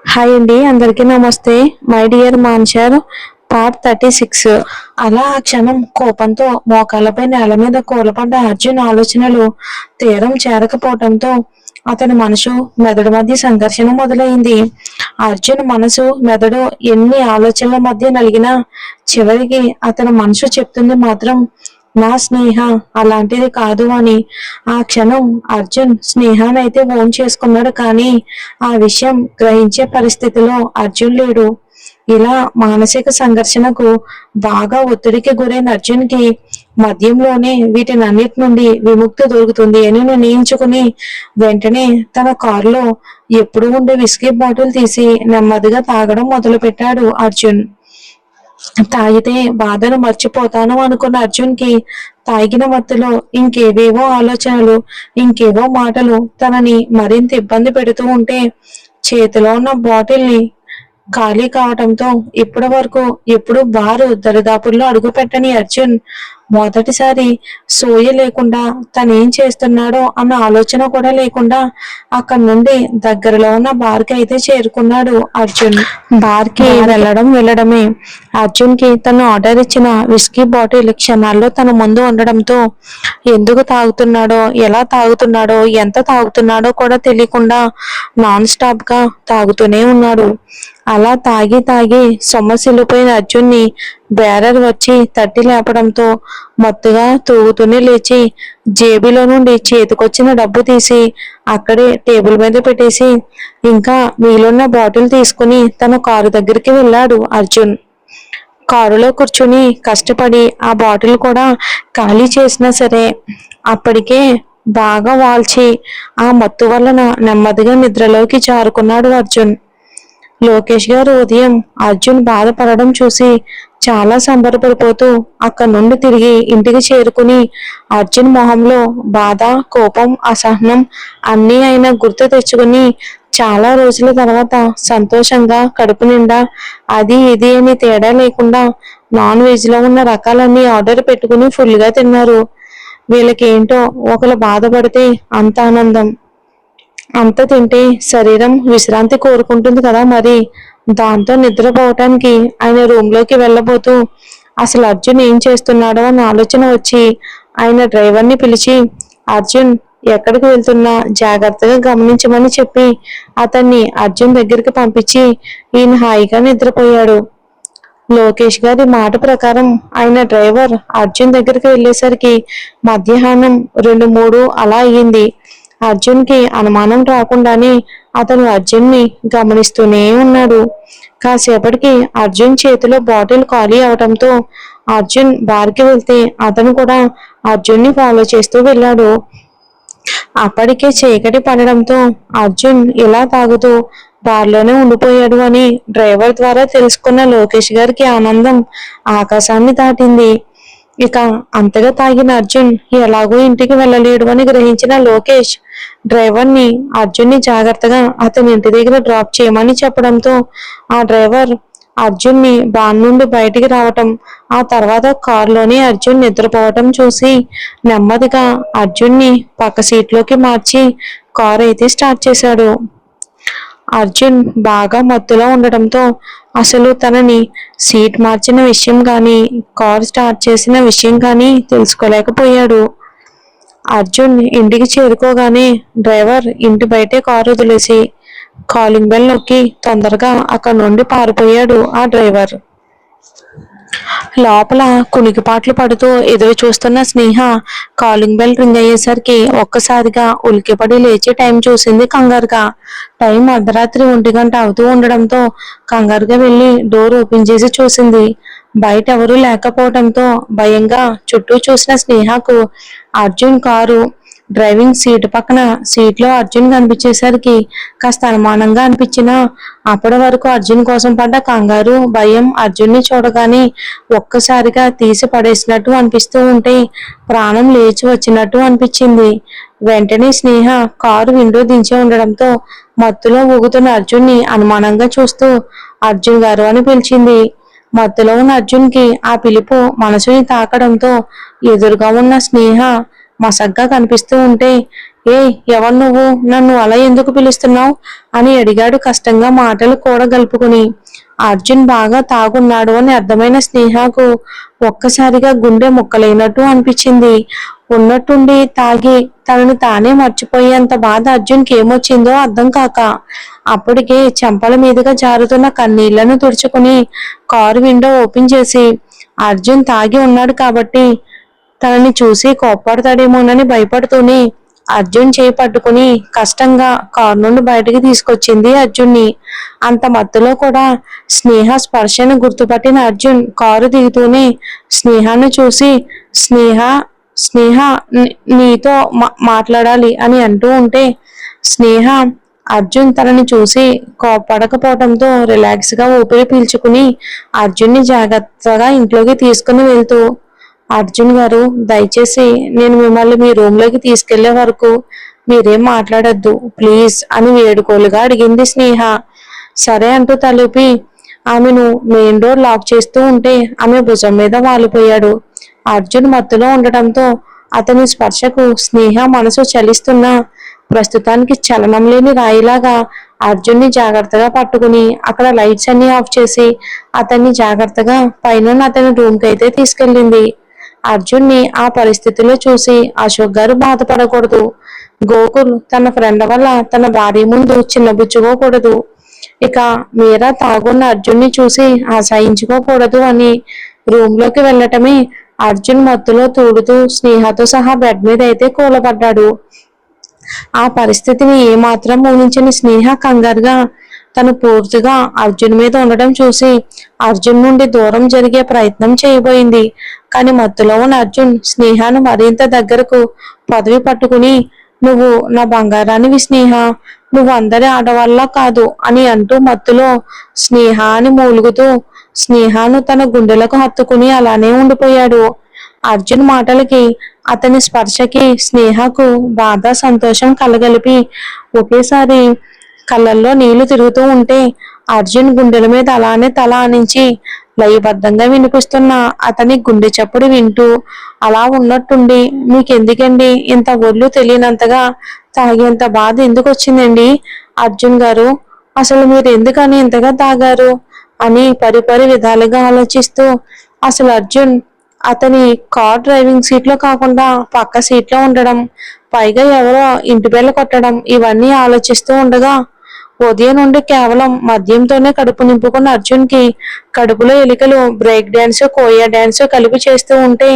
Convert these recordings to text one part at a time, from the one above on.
Hi అండి, అందరికీ నమస్తే. మై డియర్ మాన్షర్, పార్ట్ 36. అలా ఆ క్షణం కోపంతో మోకాళ్ళపై నేల మీద కూలపడ్డ అర్జున్ ఆలోచనలు తీరం చేరకపోవటంతో అతని మనసు మెదడు మధ్య సంఘర్షణ మొదలైంది. అర్జున్ మనసు మెదడు ఎన్ని ఆలోచనల మధ్య నలిగినా చివరికి అతని మనసు చెప్తుంది మాత్రం నా స్నేహ అలాంటిది కాదు అని. ఆ క్షణం అర్జున్ స్నేహానైతే ఓన్ చేసుకున్నాడు, కానీ ఆ విషయం గ్రహించే పరిస్థితిలో అర్జున్ లేడు. ఇలా మానసిక సంఘర్షణకు బాగా ఒత్తిడికి గురైన అర్జున్ కి మద్యంలోనే వీటినన్నిటి నుండి విముక్తి దొరుకుతుంది అని నిర్ణయించుకుని వెంటనే తన కారులో ఎప్పుడు ఉండే విస్కీ బాటిల్ తీసి నెమ్మదిగా తాగడం మొదలు పెట్టాడు అర్జున్. తాగితే బాధను మర్చిపోతాను అనుకున్న అర్జున్ కి తాగిన మత్తులో ఇంకేవేవో ఆలోచనలు, ఇంకేవో మాటలు తనని మరింత ఇబ్బంది పెడుతూ ఉంటే చేతిలో ఉన్న బాటిల్ ని ఖాళీ కావటంతో ఇప్పటి వరకు ఎప్పుడు బారు దరిదాపుల్లో అడుగు పెట్టని అర్జున్ మొదటిసారి సోయ లేకుండా తనేం చేస్తున్నాడో అన్న ఆలోచన కూడా లేకుండా అక్కడి నుండి దగ్గరలో ఉన్న బార్ కి అయితే చేరుకున్నాడు అర్జున్. బార్ కి వెళ్ళడమే అర్జున్ కి తను ఆర్డర్ ఇచ్చిన విస్కీ బాటిల్ క్షణాల్లో తన ముందు ఉండడంతో ఎందుకు తాగుతున్నాడో, ఎలా తాగుతున్నాడో, ఎంత తాగుతున్నాడో కూడా తెలియకుండా నాన్ స్టాప్ గా తాగుతూనే ఉన్నాడు. అలా తాగి తాగి సొమ్మసిల్లిపోయిన అర్జున్ని బేరర్ వచ్చి తట్టి లేపడంతో మత్తుగా తూగుతూనే లేచి జేబులో నుండి చేతికొచ్చిన డబ్బు తీసి అక్కడే టేబుల్ మీద పెట్టేసి ఇంకా మిగిలిన బాటిల్ తీసుకుని తన కారు దగ్గరికి వెళ్ళాడు అర్జున్. కారులో కూర్చుని కష్టపడి ఆ బాటిల్ కూడా ఖాళీ చేసినా సరే అప్పటికే బాగా వాల్చి ఆ మత్తు వలన నెమ్మదిగా నిద్రలోకి జారుకున్నాడు అర్జున్. లోకేష్ గారు ఉదయం అర్జున్ బాధపడడం చూసి చాలా సంబరపడిపోతూ అక్కడి నుండి తిరిగి ఇంటికి చేరుకుని అర్జున్ మొహంలో బాధ, కోపం, అసహనం అన్నీ ఆయన గుర్తు తెచ్చుకుని చాలా రోజుల తర్వాత సంతోషంగా కడుపు నిండా అది ఇది అని తేడా లేకుండా నాన్ వెజ్ లో ఉన్న రకాలన్నీ ఆర్డర్ పెట్టుకుని ఫుల్ గా తిన్నారు. వీళ్ళకేంటో ఒకరు బాధపడితే అంత ఆనందం, అంత తింటే శరీరం విశ్రాంతి కోరుకుంటుంది కదా మరి. దాంతో నిద్రపోవటానికి ఆయన రూమ్ లోకి వెళ్ళబోతూ అసలు అర్జున్ ఏం చేస్తున్నాడో అని ఆలోచన వచ్చి ఆయన డ్రైవర్ని పిలిచి అర్జున్ ఎక్కడికి వెళ్తున్నా జాగ్రత్తగా గమనించమని చెప్పి అతన్ని అర్జున్ దగ్గరికి పంపించి ఈయన హాయిగా నిద్రపోయాడు. లోకేష్ గారి మాట ప్రకారం ఆయన డ్రైవర్ అర్జున్ దగ్గరికి వెళ్ళేసరికి మధ్యాహ్నం 2-3 అలా అయ్యింది. అర్జున్ కి అనుమానం రాకుండానే అతను అర్జున్ ని గమనిస్తూనే ఉన్నాడు. కాసేపటికి అర్జున్ చేతిలో బాటిల్ ఖాళీ అవటంతో అర్జున్ బార్కి వెళ్తే అతను కూడా అర్జున్ ని ఫాలో చేస్తూ వెళ్ళాడు. అప్పటికే చీకటి పడడంతో అర్జున్ ఇలా తాగుతూ బార్లోనే ఉండిపోయాడు అని డ్రైవర్ ద్వారా తెలుసుకున్న లోకేష్ గారికి ఆనందం ఆకాశాన్ని దాటింది. ఇక అంతగా తాగిన అర్జున్ ఎలాగో ఇంటికి వెళ్ళలేడు అని గ్రహించిన లోకేష్ డ్రైవర్ని అర్జున్ని జాగ్రత్తగా అతని ఇంటి దగ్గర డ్రాప్ చేయమని చెప్పడంతో ఆ డ్రైవర్ అర్జున్ని బార్ నుండి బయటికి రావటం, ఆ తర్వాత కారులోనే అర్జున్ నిద్రపోవటం చూసి నెమ్మదిగా అర్జున్ని పక్క సీట్లోకి మార్చి కారు అయితే స్టార్ట్ చేశాడు. అర్జున్ బాగా మత్తులో ఉండటంతో అసలు తనని సీట్ మార్చిన విషయం కానీ కార్ స్టార్ట్ చేసిన విషయం కానీ తెలుసుకోలేకపోయాడు. అర్జున్ ఇంటికి చేరుకోగానే డ్రైవర్ ఇంటి బయటే కారు వదిలేసి కాలింగ్ బెల్ నొక్కి తొందరగా అక్కడ నుండి పారిపోయాడు ఆ డ్రైవర్. లోపల కునికిపాట్లు పడుతూ ఎదురు చూస్తున్న స్నేహ కాలింగ్ బెల్ రింగ్ అయ్యేసరికి ఒక్కసారిగా ఉలికిపడి లేచి టైం చూసింది కంగారుగా. టైం అర్ధరాత్రి 1 అవుతూ ఉండడంతో కంగారుగా వెళ్ళి డోర్ ఓపెన్ చేసి చూసింది. బయట ఎవరూ లేకపోవడంతో భయంగా చుట్టూ చూసిన స్నేహకు అర్జున్ కారు డ్రైవింగ్ సీట్ పక్కన సీట్లో అర్జున్ కనిపించేసరికి కాస్త అనుమానంగా అనిపించినా అప్పటి వరకు అర్జున్ కోసం పడ్డ కంగారు, భయం అర్జున్ని చూడగానే ఒక్కసారిగా తీసి పడేసినట్టు అనిపిస్తూ ఉంటే ప్రాణం లేచి వచ్చినట్టు అనిపించింది. వెంటనే స్నేహ కారు విండో దించి ఉండడంతో మత్తులో ఊగుతున్న అర్జున్ని అనుమానంగా చూస్తూ అర్జున్ గారు అని పిలిచింది. మత్తులో ఉన్న అర్జున్ కి ఆ పిలుపు మనసుని తాకడంతో ఎదురుగా ఉన్న స్నేహ మసగ్గా కనిపిస్తూ ఉంటే ఏ ఎవరు నువ్వు, నన్ను అలా ఎందుకు పిలుస్తున్నావు అని అడిగాడు కష్టంగా మాటలు కూడా గలుపుకుని. అర్జున్ బాగా తాగున్నాడు అని అర్థమైన స్నేహకు ఒక్కసారిగా గుండె ముక్కలైనట్టు అనిపించింది. ఉన్నట్టుండి తాగి తనని తానే మర్చిపోయేంత బాధ అర్జున్కి ఏమొచ్చిందో అర్థం కాక అప్పటికే చెంపల మీదుగా జారుతున్న కన్నీళ్లను తుడుచుకుని కారు విండో ఓపెన్ చేసి, అర్జున్ తాగి ఉన్నాడు కాబట్టి తనని చూసి కోప్పడతాడేమోనని భయపడుతూనే అర్జున్ చేయి పట్టుకుని కష్టంగా కారు నుండి బయటకు తీసుకొచ్చింది అర్జున్ని. అంత మత్తులో కూడా స్నేహ స్పర్శను గుర్తుపట్టిన అర్జున్ కారు దిగుతూనే స్నేహాన్ని చూసి, స్నేహ స్నేహ నీతో మాట్లాడాలి అని అంటూ ఉంటే, స్నేహ అర్జున్ తనని చూసి కోపడకపోవడంతో రిలాక్స్ గా ఊపిరి పీల్చుకుని అర్జున్ని జాగ్రత్తగా ఇంట్లోకి తీసుకుని వెళ్తూ, అర్జున్ గారు దయచేసి నేను మిమ్మల్ని మీ రూమ్ లోకి తీసుకెళ్లే వరకు మీరేం మాట్లాడొద్దు ప్లీజ్ అని వేడుకోలుగా అడిగింది స్నేహ. సరే అంటూ తలుపి ఆమెను మెయిన్ డోర్ లాక్ చేస్తూ ఉంటే ఆమె భుజం మీద వాలిపోయాడు. అర్జున్ మత్తులో ఉండటంతో అతని స్పర్శకు స్నేహ మనసు చలిస్తున్నా ప్రస్తుతానికి చలనం లేని రాయిలాగా అర్జున్ని జాగ్రత్తగా పట్టుకుని అక్కడ లైట్స్ అన్ని ఆఫ్ చేసి అతన్ని జాగ్రత్తగా పైన అతని రూమ్ కి అయితే తీసుకెళ్ళింది. అర్జున్ని ఆ పరిస్థితిలో చూసి అశోక్ గారు బాధపడకూడదు. గోకుల్ తన ఫ్రెండ్ వల్ల తన భార్య ముందు చిన్నబుచ్చుకోకూడదు. ఇక మీరా తాగున్న అర్జున్ని చూసి ఆశయించుకోకూడదు అని రూమ్ లోకి వెళ్ళటమే అర్జున్ మత్తులో తూడుతూ స్నేహతో సహా బెడ్ మీద అయితే కూలబడ్డాడు. ఆ పరిస్థితిని ఏమాత్రం ఊహించని స్నేహ కంగారుగా తను పూర్తిగా అర్జున్ మీద ఉండడం చూసి అర్జున్ నుండి దూరం జరిగే ప్రయత్నం చేయబోయింది. కానీ మత్తులో ఉన్న అర్జున్ స్నేహను మరింత దగ్గరకు పదవి పట్టుకుని, నువ్వు నా బంగారానివి స్నేహ, నువ్వు అందరి ఆడవాళ్ళ కాదు అని అంటూ మత్తులో స్నేహ అని మూలుగుతూ స్నేహను తన గుండెలకు హత్తుకుని అలానే ఉండిపోయాడు. అర్జున్ మాటలకి అతని స్పర్శకి స్నేహకు బాధ సంతోషం కలగలిపి ఒకేసారి కళ్ళల్లో నీళ్లు తిరుగుతూ ఉంటే అర్జున్ గుండెల మీద అలానే తల ఆనించి లయబద్ధంగా వినిపిస్తున్న అతని గుండె చప్పుడు వింటూ అలా ఉన్నట్టుండి, మీకెందుకండి ఇంత ఒళ్ళు తెలియనంతగా తాగేంత బాధ ఎందుకు వచ్చిందండి అర్జున్ గారు, అసలు మీరు ఎందుకని ఇంతగా తాగారు అని పరిపరి విధాలుగా ఆలోచిస్తూ, అసలు అర్జున్ అతని కార్ డ్రైవింగ్ సీట్ లో కాకుండా పక్క సీట్ లో ఉండడం, పైగా ఎవరో ఇంటి బెల్ల కొట్టడం ఇవన్నీ ఆలోచిస్తూ ఉండగా ఉదయం నుండి కేవలం మద్యంతోనే కడుపు నింపుకున్న అర్జున్ కి కడుపులో ఎలికలు బ్రేక్ డాన్స్ కోయా డాన్స్ కలిపి చేస్తూ ఉంటే,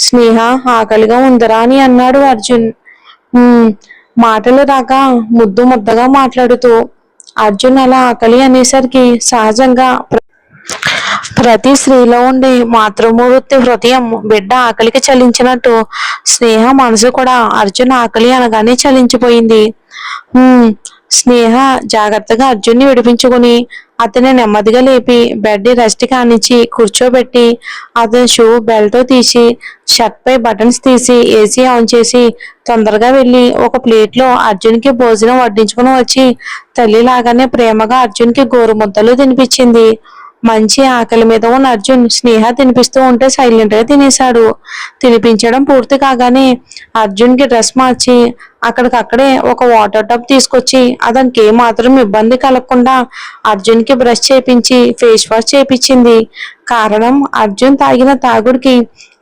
స్నేహ ఆకలిగా ఉందరా అని అన్నాడు అర్జున్. మాటలు రాక ముద్దు ముద్దగా మాట్లాడుతూ. అర్జున్ అలా ఆకలి అనేసరికి సహజంగా ప్రతి స్త్రీలో ఉండే మాతృమూర్తి హృదయం బిడ్డ ఆకలికి చలించినట్టు స్నేహ మనసు కూడా అర్జున్ ఆకలి అనగానే చలించిపోయింది. స్నేహ జాగ్రత్తగా అర్జున్ని విడిపించుకుని అతన్ని నెమ్మదిగా లేపి బెడ్ రెస్ట్ కానిచ్చి కూర్చోబెట్టి అతని షూ బెల్ట్ తీసి షర్ట్ పై బటన్స్ తీసి ఏసీ ఆన్ చేసి తొందరగా వెళ్ళి ఒక ప్లేట్ లో అర్జున్ కి భోజనం వడ్డించుకుని వచ్చి తల్లిలాగానే ప్రేమగా అర్జున్ కి గోరుముద్దలు తినిపించింది. మంచి ఆకలి మీద ఉన్న అర్జున్ స్నేహ తినిపిస్తూ ఉంటే సైలెంట్ గా తినేశాడు. తినిపించడం పూర్తి కాగానే అర్జున్ కి డ్రెస్ మార్చి అక్కడికక్కడే ఒక వాటర్ టబ్ తీసుకొచ్చి అతనికి ఏ మాత్రం ఇబ్బంది కలగకుండా అర్జున్ కి బ్రష్ చేపించి ఫేస్ వాష్ చేపించింది. కారణం అర్జున్ తాగిన తాగుడికి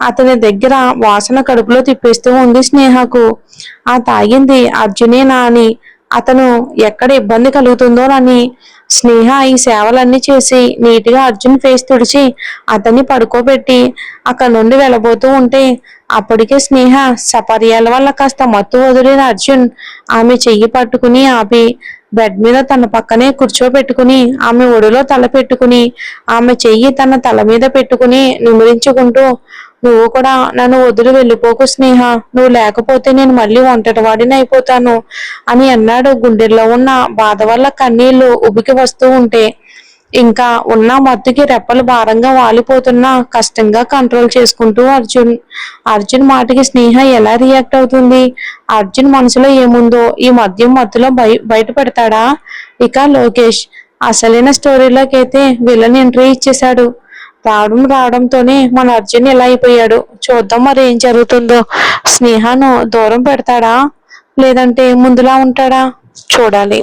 అతని దగ్గర వాసన కడుపులో తిప్పేస్తూ ఉంది స్నేహకు. ఆ తాగింది అర్జునేనా అని, అతను ఎక్కడ ఇబ్బంది కలుగుతుందోనని స్నేహ ఈ సేవలన్నీ చేసి నీట్గా అర్జున్ ఫేస్ తుడిచి అతన్ని పడుకోబెట్టి అక్కడ నుండి వెళ్ళబోతూ ఉంటే అప్పటికే స్నేహ సపర్యాల వల్ల కాస్త మత్తు వదిలిన అర్జున్ ఆమె చెయ్యి పట్టుకుని ఆపి బెడ్ మీద తన పక్కనే కూర్చోబెట్టుకుని ఆమె ఒడిలో తల పెట్టుకుని ఆమె చెయ్యి తన తల మీద పెట్టుకుని నిమిరించుకుంటూ, నువ్వు కూడా నన్ను వదిలి వెళ్ళిపోకు స్నేహ, నువ్వు లేకపోతే నేను మళ్ళీ ఒంటరి వాడిని అయిపోతాను అని అన్నాడు గుండెల్లో ఉన్న బాధ వల్ల కన్నీళ్లు ఉబికి వస్తూ ఉంటే. ఇంకా ఉన్న మత్తుకి రెప్పలు భారంగా వాలిపోతున్నా కష్టంగా కంట్రోల్ చేసుకుంటూ అర్జున్ మాటకి స్నేహ ఎలా రియాక్ట్ అవుతుంది, అర్జున్ మనసులో ఏముందో ఈ మద్యం మత్తులో బయట పెడతాడా. ఇక లోకేష్ అసలైన స్టోరీలోకి అయితే విలన్ ఎంట్రీ ఇచ్చేశాడు. రావడంతోనే మన అర్జున్ ఎలా అయిపోయాడు చూద్దాం, మరి ఏం జరుగుతుందో. స్నేహను దూరం పెడతాడా, లేదంటే ముందులా ఉంటాడా? చూడాలి.